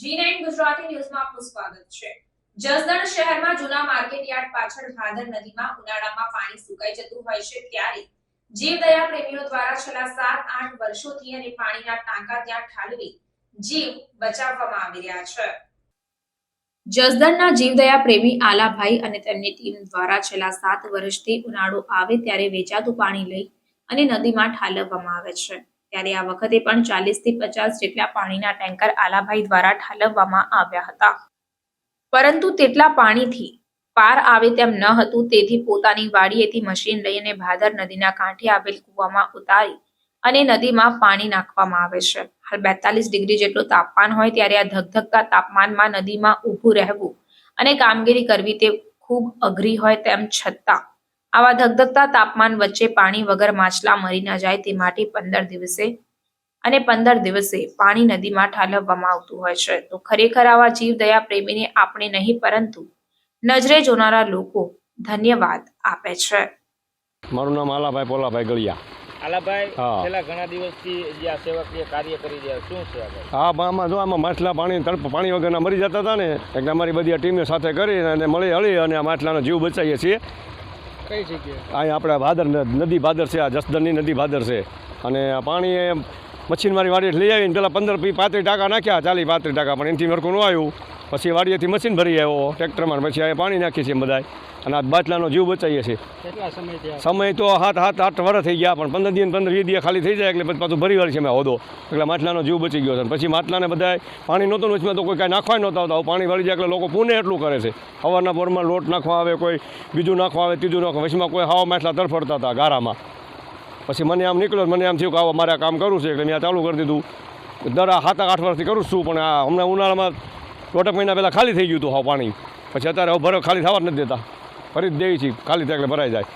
G9 Gujarati ન્યૂઝમાં આપનું સ્વાગત છે। જસદણ શહેરમાં જૂના માર્કેટયાર્ડ પાછળ ભાદર નદીમાં ઉનાળામાં પાણી સુકાઈ જતું હોય છે ત્યારે જીવદયા પ્રેમીઓ દ્વારા છેલ્લા 7-8 વર્ષોથી અને પાણીના ટાંકા ત્યાં ઠાલવી જીવ બચાવવામાં આવી રહ્યા છે। જસદણના જીવદયા પ્રેમી આલાભાઈ અને તેમની ટીમ દ્વારા છેલ્લા 7 વર્ષથી ઉનાળો આવે ત્યારે વેચાતું પાણી લઈ અને નદીમાં ઠાલવવામાં આવે છે। ત્યારે આ વખતે પણ 40 થી 50 જેટલા પાણીના ટેન્કર આલાભાઈ દ્વારા ઠાલવવામાં આવ્યા હતા, પરંતુ તેટલા પાણીથી પાર આવે તેમ ન હતું। તેથી પોતાની વાડીએથી મશીન લઈને ભાદર નદીના કાંઠે આવેલ કૂવામાં ઉતારી અને નદીમાં પાણી નાખવામાં આવે છે। હાલ 42 ડિગ્રી જેટલું તાપમાન હોય ત્યારે આ ધગધગતા તાપમાનમાં નદીમાં ઊભું રહેવું અને કામગીરી કરવી તે ખૂબ અઘરી હોય તેમ છતાં આવા ધગધગતા તાપમાન વચ્ચે પાણી વગર માછલા મરી ન જાય તે માટે 15 દિવસે પાણી નદીમાં ઠાલવવામાં આવતું હોય છે। તો ખરેખર આવા જીવદયા પ્રેમીને આપણે નહીં પરંતુ નજરે જોનારા લોકો ધન્યવાદ આપે છે। મારું નામ આલાભાઈ પોલાભાઈ ગળિયા। આલાભાઈ, હા। છેલ્લા ઘણા દિવસથી જે આ સેવાકીય કાર્ય કરી રહ્યા શું છે આ ભાઈ? હા, આમાં જો આમાં માછલા પાણી વગરના મરી જતા હતા ને, એટલે અમારી બધી ટીમે સાથે કરી અને મળી હળી અને આ માછલાનો જીવ બચાવીએ છીએ। કઈ જગ્યાએ? અહીંયા આપણે ભાદર નદી ભાદર છે, આ જસદણની નદી ભાદર છે અને આ પાણી મશીન મારી વાડીએ લઈ આવીને પેલા 35 ટાંકા નાખ્યા, 40-35 ટાંકા, પણ એનાથી મરકું ન આવ્યું। પછી વાડીએથી મશીન ભરી આવ્યો ટ્રેક્ટરમાં, પછી અહીંયા પાણી નાખીએ છીએ બધા અને આ બાટલાનો જીવ બચાવીએ છીએ। કેટલા સમયથી? સમય તો 7-8 વર્ષ થઈ ગયા, પણ 15 દિવસ 20 દિવસ ખાલી થઈ જાય એટલે પછી પાછું ભરી વાળી છે અમે હોદો, એટલે માટલાનો જીવ બચી ગયો છે। પછી માટલાને બધા પાણી નહોતું વચમાં તો કોઈ કાંઈ નાખવા નહોતા આવતા, પાણી વાળી જાય એટલે લોકો પુણે એટલું કરે છે। સવારના પોરમાં લોટ નાખવા આવે, કોઈ બીજું નાખવા આવે, ત્રીજું નાખવા, વચમાં કોઈ હવા માટલા તરફડતા હતા ગારામાં। પછી મને આમ નીકળ્યો, મને આમ થયું કે આવા મારે આ કામ કરવું છે, એટલે મેં ચાલુ કરી દીધું। દર 7-8 વર્ષથી કરું છું, પણ આ હમણાં ઉનાળામાં 1.5 મહિના પહેલાં ખાલી થઈ ગયું હતું હા પાણી, પછી અત્યારે હવે ખાલી થવા જ નથી દેતા, ફરી જ દેવી છીએ, ખાલી થાય એટલે ભરાઈ જાય।